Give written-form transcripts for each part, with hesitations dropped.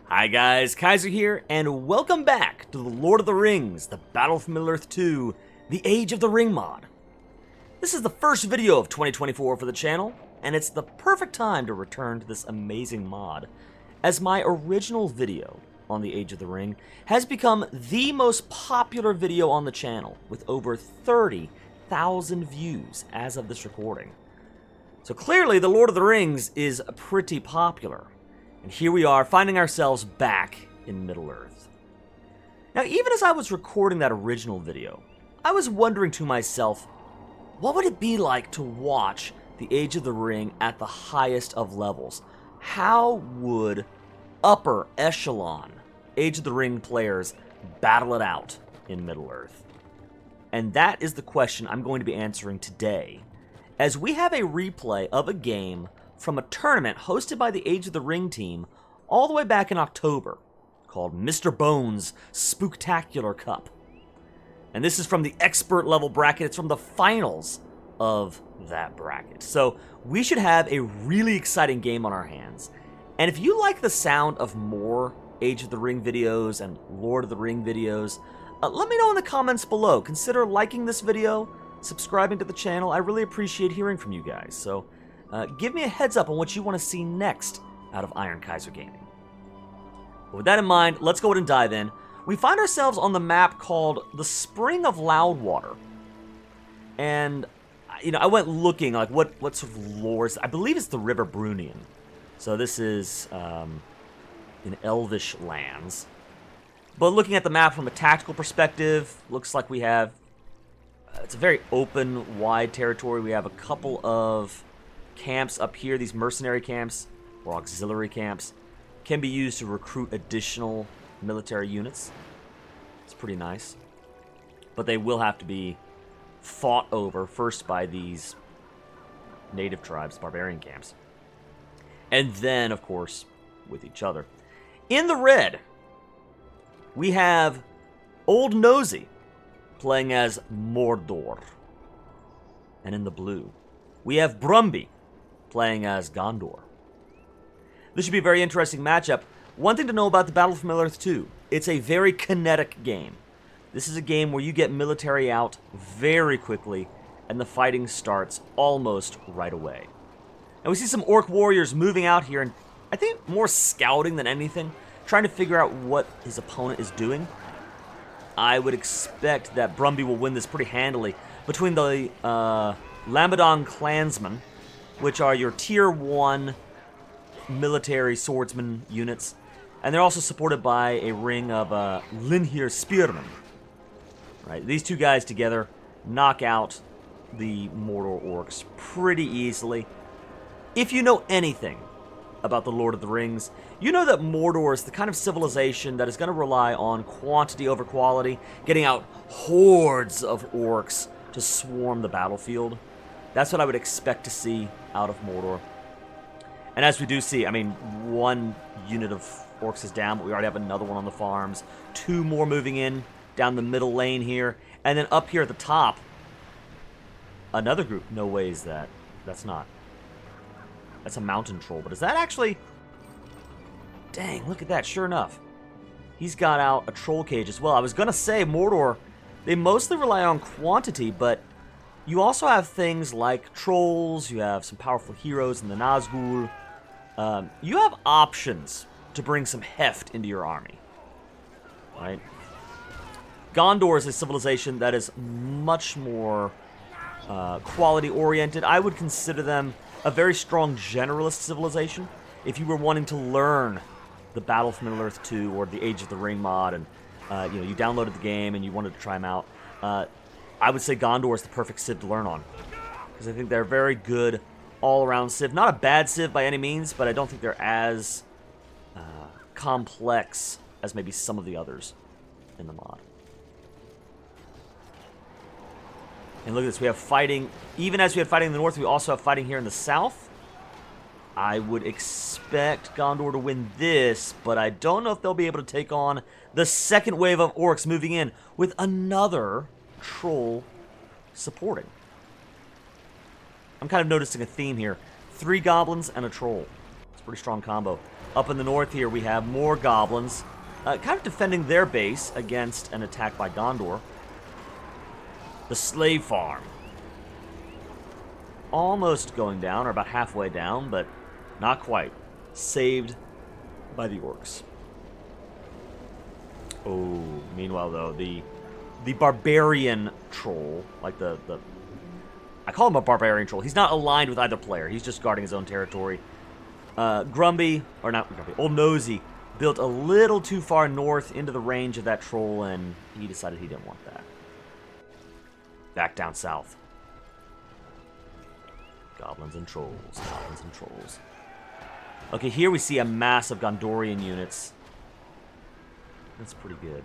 Hi guys, Kaiser here, and welcome back to the Lord of the Rings, the Battle for Middle-earth 2, the Age of the Ring mod. This is the first video of 2024 for the channel, and it's the perfect time to return to this amazing mod, as my original video on the Age of the Ring has become the most popular video on the channel, with over 30,000 views as of this recording. So clearly, the Lord of the Rings is pretty popular. And here we are, finding ourselves back in Middle-earth. Now, even as I was recording that original video, I was wondering to myself, what would it be like to watch the Age of the Ring at the highest of levels? How would upper echelon Age of the Ring players battle it out in Middle-earth? And that is the question I'm going to be answering today, as we have a replay of a game from a tournament hosted by the Age of the Ring team all the way back in October, called Mr. Bones' Spooktacular Cup. And this is from the expert level bracket. It's from the finals of that bracket. So we should have a really exciting game on our hands. And if you like the sound of more Age of the Ring videos and Lord of the Ring videos, let me know in the comments below. Consider liking this video, subscribing to the channel. I really appreciate hearing from you guys. So give me a heads up on what you want to see next out of Iron Kaiser Gaming. But with that in mind, let's go ahead and dive in. We find ourselves on the map called the Spring of Loudwater. And, I went looking, like, what sort of lore is... I believe it's the River Brunion. So this is in Elvish lands. But looking at the map from a tactical perspective, looks like we have... it's a very open, wide territory. We have a couple of camps up here. These mercenary camps, or auxiliary camps, can be used to recruit additional military units. It's pretty nice. But they will have to be fought over first by these native tribes, barbarian camps. And then, of course, with each other. In the red, we have Old Nosy playing as Mordor. And in the blue, we have Brumby playing as Gondor. This should be a very interesting matchup. One thing to know about the Battle for Middle-earth 2, it's a very kinetic game. This is a game where you get military out very quickly, and the fighting starts almost right away. And we see some orc warriors moving out here, and I think more scouting than anything, trying to figure out what his opponent is doing. I would expect that Brumby will win this pretty handily. Between the Lambadon Clansmen, which are your Tier 1 military swordsman units, and they're also supported by a ring of Linhir Spearmen. Right, these two guys together knock out the Mordor orcs pretty easily. If you know anything about the Lord of the Rings, you know that Mordor is the kind of civilization that is going to rely on quantity over quality, getting out hordes of orcs to swarm the battlefield. That's what I would expect to see out of Mordor. And as we do see, one unit of orcs is down, but we already have another one on the farms. Two more moving in down the middle lane here. And then up here at the top, another group. No way is that. That's not. That's a mountain troll. But is that actually... Dang, look at that. Sure enough. He's got out a troll cage as well. I was going to say, Mordor, they mostly rely on quantity, but you also have things like trolls. You have some powerful heroes in the Nazgul. You have options to bring some heft into your army. Right? Gondor is a civilization that is much more quality-oriented. I would consider them a very strong generalist civilization. If you were wanting to learn the Battle for Middle-earth 2 or the Age of the Ring mod, and you downloaded the game and you wanted to try them out, I would say Gondor is the perfect civ to learn on, because I think they're very good all-around civ. Not a bad civ by any means, but I don't think they're as complex as maybe some of the others in the mod. And look at this, we have fighting, even as we have fighting in the north, we also have fighting here in the south. I would expect Gondor to win this, but I don't know if they'll be able to take on the second wave of orcs moving in with another troll supporting. I'm kind of noticing a theme here. 3 goblins and a troll. It's a pretty strong combo. Up in the north here, we have more goblins, kind of defending their base against an attack by Gondor. The slave farm. Almost going down, or about halfway down, but not quite. Saved by the orcs. Oh, meanwhile though, the barbarian troll, like the I call him a barbarian troll. He's not aligned with either player. He's just guarding his own territory. Grumpy, or not Grumpy, Old Nosy, built a little too far north into the range of that troll, and he decided he didn't want that. Back down south. Goblins and trolls, goblins and trolls. Okay, here we see a mass of Gondorian units. That's pretty good.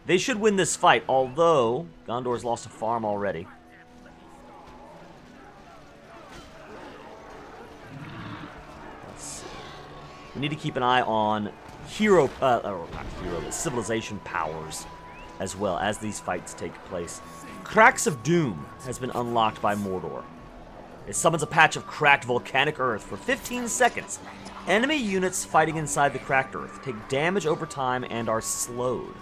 They should win this fight, although Gondor's lost a farm already. Let's see. We need to keep an eye on civilization powers as well as these fights take place. Cracks of Doom has been unlocked by Mordor. It summons a patch of cracked volcanic earth for 15 seconds. Enemy units fighting inside the cracked earth take damage over time and are slowed.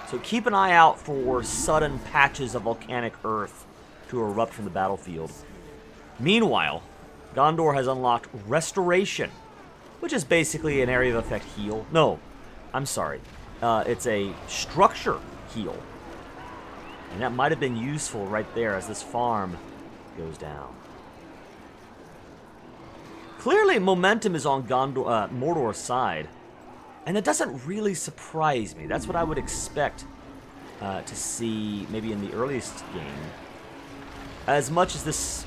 So keep an eye out for sudden patches of volcanic earth to erupt from the battlefield. Meanwhile, Gondor has unlocked Restoration, which is basically an area of effect heal. No, I'm sorry. It's a structure heal. And that might have been useful right there as this farm goes down. Clearly, momentum is on Mordor's side, and it doesn't really surprise me. That's what I would expect to see maybe in the earliest game. As much as this...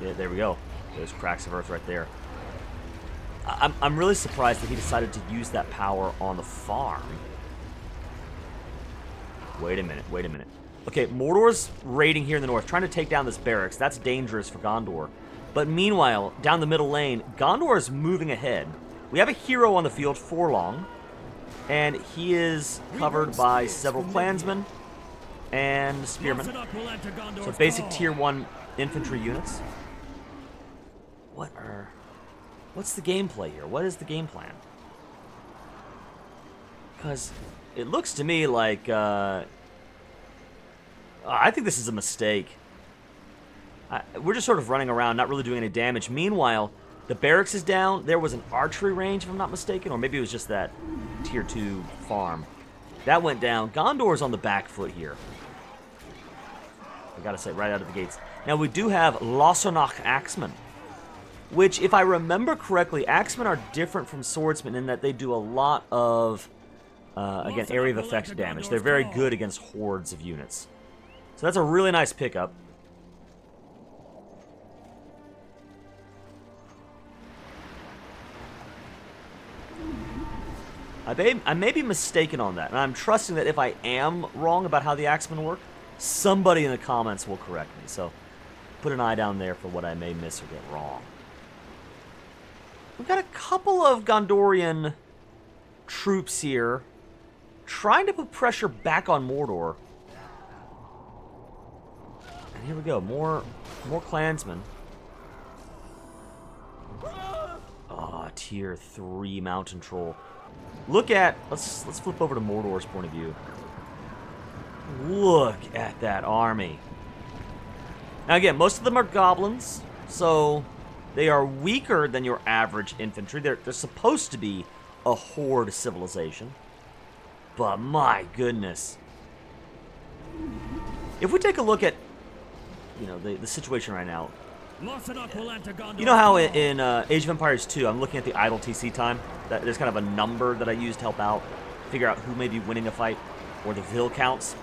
Yeah, there we go. There's cracks of earth right there. I'm really surprised that he decided to use that power on the farm. Wait a minute, wait a minute. Okay, Mordor's raiding here in the north, trying to take down this barracks. That's dangerous for Gondor. But meanwhile, down the middle lane, Gondor is moving ahead. We have a hero on the field, Forlong, and he is covered by several clansmen and spearmen. So basic tier 1 infantry units. What's the gameplay here? What is the game plan? Because it looks to me like I think this is a mistake. We're just sort of running around, not really doing any damage. Meanwhile, the barracks is down. There was an archery range, if I'm not mistaken, or maybe it was just that tier 2 farm. That went down. Gondor's on the back foot here. I gotta say, right out of the gates. Now, we do have Lossarnach Axemen, which, if I remember correctly, Axemen are different from swordsmen in that they do a lot of, again, area of effect damage. They're very good against hordes of units. So that's a really nice pickup. I may be mistaken on that, and I'm trusting that if I am wrong about how the Axemen work, somebody in the comments will correct me. So put an eye down there for what I may miss or get wrong. We've got a couple of Gondorian troops here trying to put pressure back on Mordor. And here we go, more clansmen. Oh, tier 3 mountain troll. Look at, let's flip over to Mordor's point of view. Look at that army. Now again, most of them are goblins, so they are weaker than your average infantry. They're supposed to be a horde civilization. But my goodness. If we take a look at, you know, the situation right now. You know how in Age of Empires 2, I'm looking at the idle TC time? There's kind of a number that I use to help out, figure out who may be winning a fight, or the Vil counts.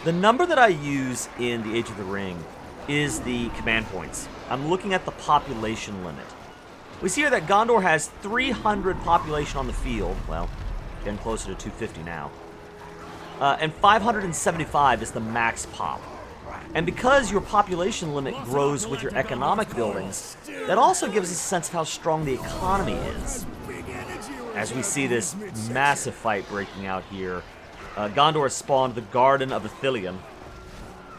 The number that I use in the Age of the Ring is the command points. I'm looking at the population limit. We see here that Gondor has 300 population on the field. Well, getting closer to 250 now. And 575 is the max pop. And because your population limit grows with your economic buildings, that also gives us a sense of how strong the economy is. As we see this massive fight breaking out here, Gondor has spawned the Garden of Ithilien,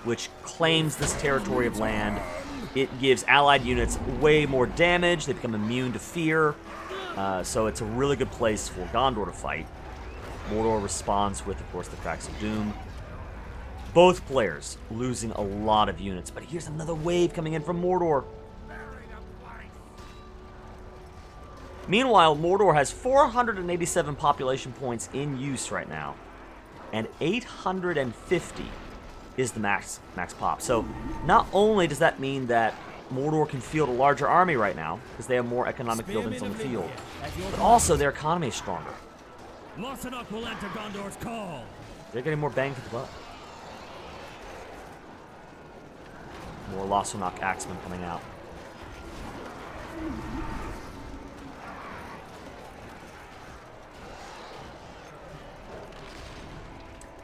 which claims this territory of land. It gives allied units way more damage. They become immune to fear. So it's a really good place for Gondor to fight. Mordor responds with, of course, the Cracks of Doom. Both players losing a lot of units, but here's another wave coming in from Mordor. Meanwhile, Mordor has 487 population points in use right now, and 850 is the max pop. So not only does that mean that Mordor can field a larger army right now, because they have more economic buildings on the field, but also their economy is stronger. Lossenock will enter Gondor's call. They're getting more bang for the buck. More Lossenock axemen coming out.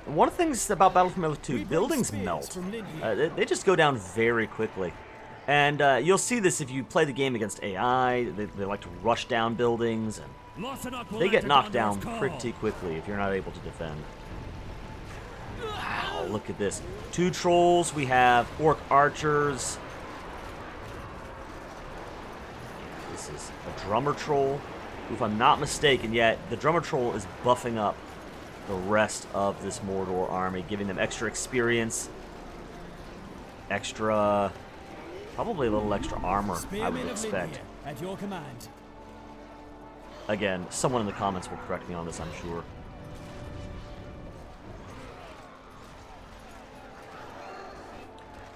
And one of the things about Battlefield Middle 2, buildings melt. They just go down very quickly. And you'll see this if you play the game against AI. They like to rush down buildings, and they get knocked down pretty quickly if you're not able to defend. Wow, look at this. 2 trolls, we have orc archers. This is a drummer troll. If I'm not mistaken yet, the drummer troll is buffing up the rest of this Mordor army, giving them extra experience, probably a little extra armor, I would expect. At your command. Again, someone in the comments will correct me on this, I'm sure.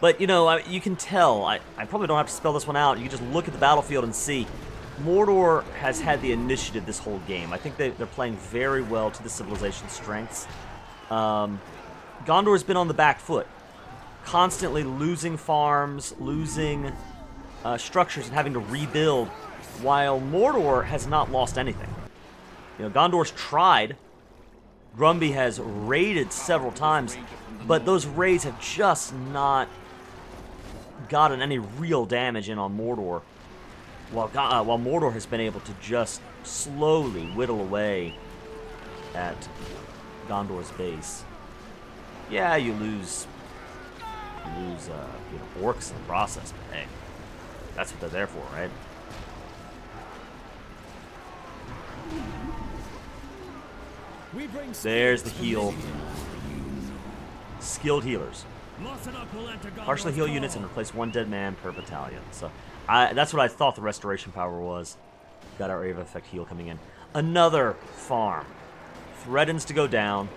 But, you know, you can tell, I probably don't have to spell this one out, you can just look at the battlefield and see, Mordor has had the initiative this whole game. I think they're playing very well to the civilization's strengths. Gondor's been on the back foot, constantly losing farms, losing structures, and having to rebuild, while Mordor has not lost anything. You know, Gondor's tried. Grumby has raided several times, but those raids have just not gotten any real damage in on Mordor, while Mordor has been able to just slowly whittle away at Gondor's base. Yeah, you lose orcs in the process, but hey, that's what they're there for, right? There's the heal. Skilled healers. Partially heal units and replace 1 dead man per battalion. So that's what I thought the restoration power was. Got our area of effect heal coming in. Another farm. Threatens to go down.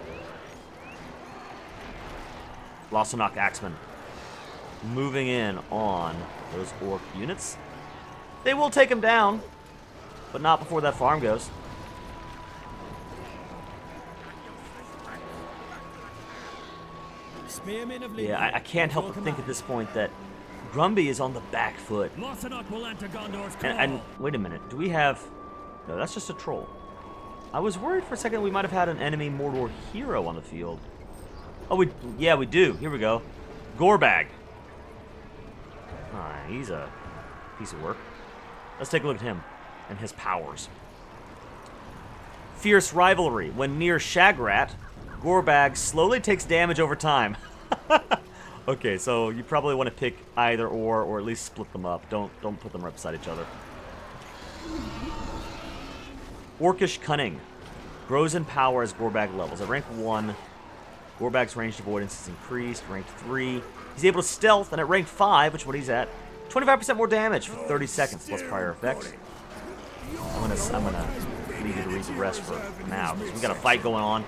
Lossenock axemen moving in on those orc units. They will take them down, but not before that farm goes. Yeah, I can't help but think at this point that Grumby is on the back foot. And wait a minute, do we have... No, that's just a troll. I was worried for a second we might have had an enemy Mordor hero on the field. Oh, yeah, we do. Here we go. Gorbag. He's a piece of work. Let's take a look at him and his powers. Fierce rivalry. When near Shagrat, Gorbag slowly takes damage over time. Okay, so you probably want to pick either or at least split them up. Don't put them right beside each other. Orcish Cunning. Grows in power as Gorbag levels. At rank 1, Gorbag's ranged avoidance is increased. Rank 3, he's able to stealth, and at rank 5, which is what he's at, 25% more damage for 30 seconds plus prior effects. I'm gonna leave you to read the rest for now, because we got a fight going on.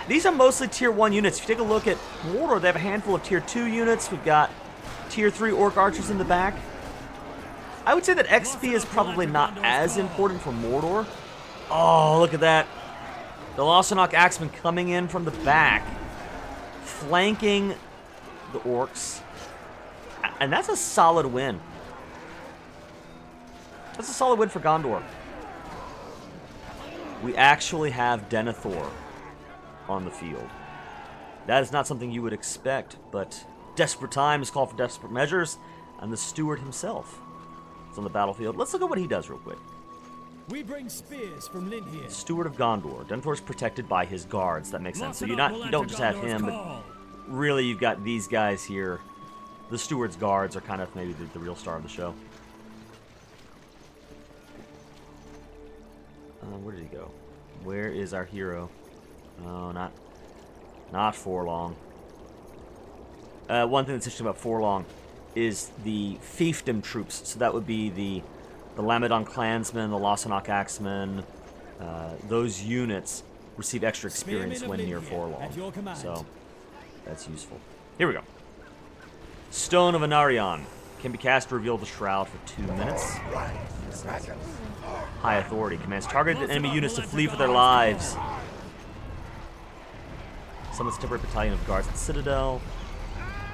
These are mostly tier 1 units. If you take a look at Mordor, they have a handful of tier 2 units. We've got tier 3 orc archers in the back. I would say that XP is probably not as important for Mordor. Oh, look at that. The Lossenock axemen coming in from the back, flanking the orcs. And that's a solid win. That's a solid win for Gondor. We actually have Denethor on the field. That is not something you would expect, but desperate times call for desperate measures, and the steward himself is on the battlefield. Let's look at what he does real quick. We bring spears from Lindhir. Steward of Gondor. Denethor is protected by his guards. That makes sense. So you don't just have him, but really you've got these guys here. The steward's guards are kind of maybe the real star of the show. Where did he go? Where is our hero? Oh, not Forlong. One thing that's interesting about Forlong is the fiefdom troops. So that would be the Lamadon clansmen, the Lossarnoch axemen. Those units receive extra experience when near Forlong. So that's useful. Here we go. Stone of Anarion. Can be cast to reveal the shroud for 2 minutes. High authority. Commands targeted enemy units to flee for their lives. Summons a temporary battalion of guards at the Citadel.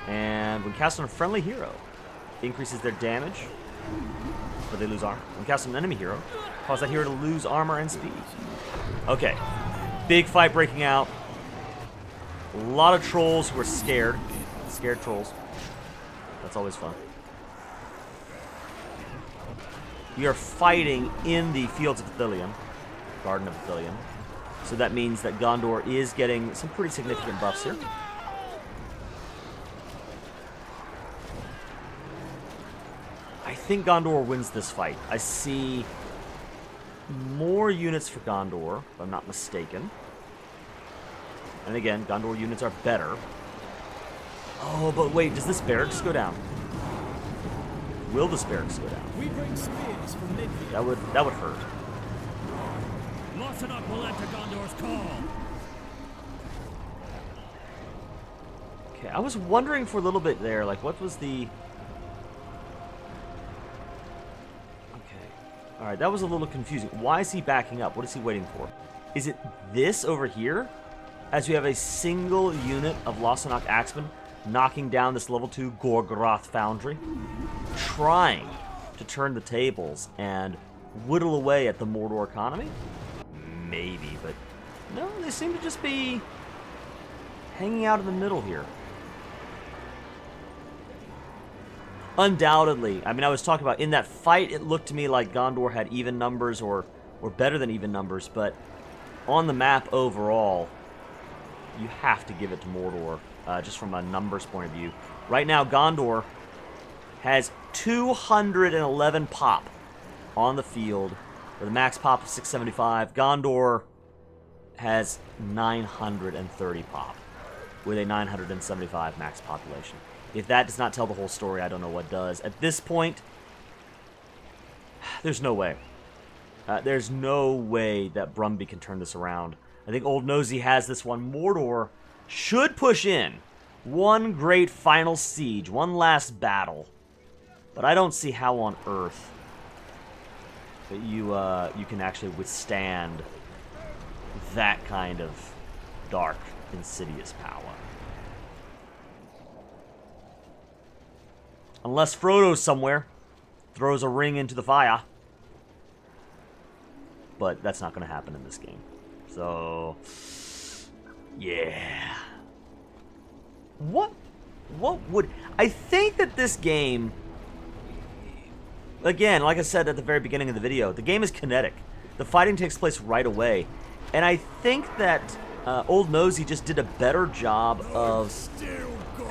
And when cast on a friendly hero, increases their damage, but they lose armor. When cast on an enemy hero, cause that hero to lose armor and speed. Okay. Big fight breaking out. A lot of trolls who are scared. Scared trolls. That's always fun. We are fighting in the Fields of Ithilien, Garden of Ithilien. So that means that Gondor is getting some pretty significant buffs here. I think Gondor wins this fight. I see more units for Gondor, if I'm not mistaken. And again, Gondor units are better. Oh, but wait, does this barracks go down? Will this barracks go down? We bring spears from Lindhir. That would hurt. Lossarnoch will enter Gondor's call. Okay, I was wondering for a little bit there, like, what was the... Okay. Alright, that was a little confusing. Why is he backing up? What is he waiting for? Is it this over here? As we have a single unit of Lossarnoch axemen knocking down this level 2 Gorgoroth foundry, trying to turn the tables and whittle away at the Mordor economy? Maybe, but no, they seem to just be hanging out in the middle here. Undoubtedly, I mean, I was talking about in that fight, it looked to me like Gondor had even numbers or better than even numbers, but on the map overall, you have to give it to Mordor, just from a numbers point of view. Right now, Gondor has 211 pop on the field with a max pop of 675. Gondor has 930 pop with a 975 max population. If that does not tell the whole story, I don't know what does. At this point, there's no way. There's no way that Brumby can turn this around. I think Old Nosy has this one. Mordor should push in. One great final siege. One last battle. But I don't see how on earth that you can actually withstand that kind of dark, insidious power. Unless Frodo somewhere throws a ring into the fire. But that's not going to happen in this game. So, yeah. What would... I think that this game... Again, like I said at the very beginning of the video, the game is kinetic. The fighting takes place right away. And I think that Old Nosy just did a better job of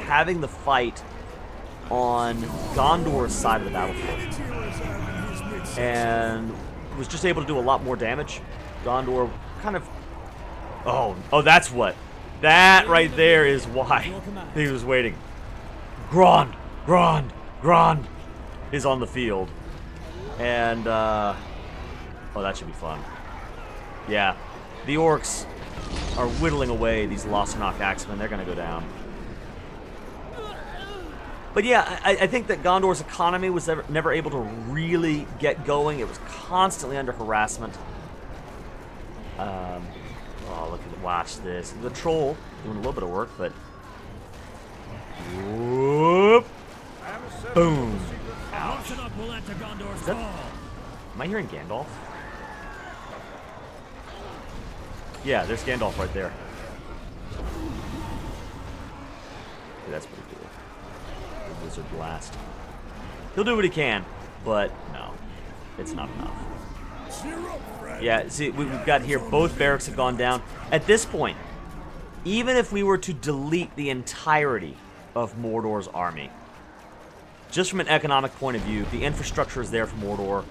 having the fight on Gondor's side of the battlefield. And was just able to do a lot more damage. Gondor kind of... Oh, that's what. That right there is why he was waiting. Grond is on the field. And, oh, that should be fun. Yeah, the orcs are whittling away these Lossarnoch axemen. They're going to go down. But yeah, I think that Gondor's economy was never able to really get going. It was constantly under harassment. Oh, look at it. Watch this. The troll doing a little bit of work, but... Whoop! Boom! Ouch. Am I hearing Gandalf? Yeah, there's Gandalf right there. Okay, that's pretty cool. The Wizard Blast. He'll do what he can, but no. It's not enough. Yeah, see, we've got here, both barracks have gone down. At this point, even if we were to delete the entirety of Mordor's army, just from an economic point of view, the infrastructure is there for Mordor.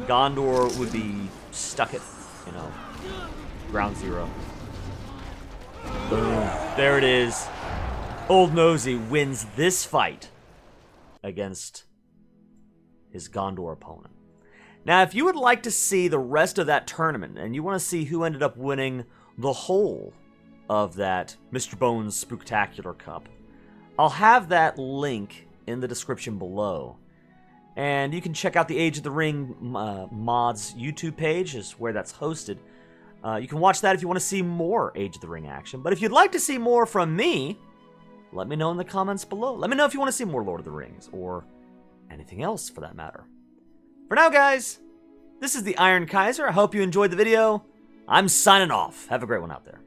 Gondor would be stuck at you know, ground zero. Boom. There it is. Old Nosy wins this fight against his Gondor opponent. Now, if you would like to see the rest of that tournament, and you want to see who ended up winning the whole of that Mr. Bones Spooktacular Cup, I'll have that link in the description below. And you can check out the Age of the Ring mods YouTube page, is where that's hosted. You can watch that if you want to see more Age of the Ring action. But if you'd like to see more from me, let me know in the comments below. Let me know if you want to see more Lord of the Rings, or anything else for that matter. For now, guys, this is the Iron Kaiser. I hope you enjoyed the video. I'm signing off. Have a great one out there.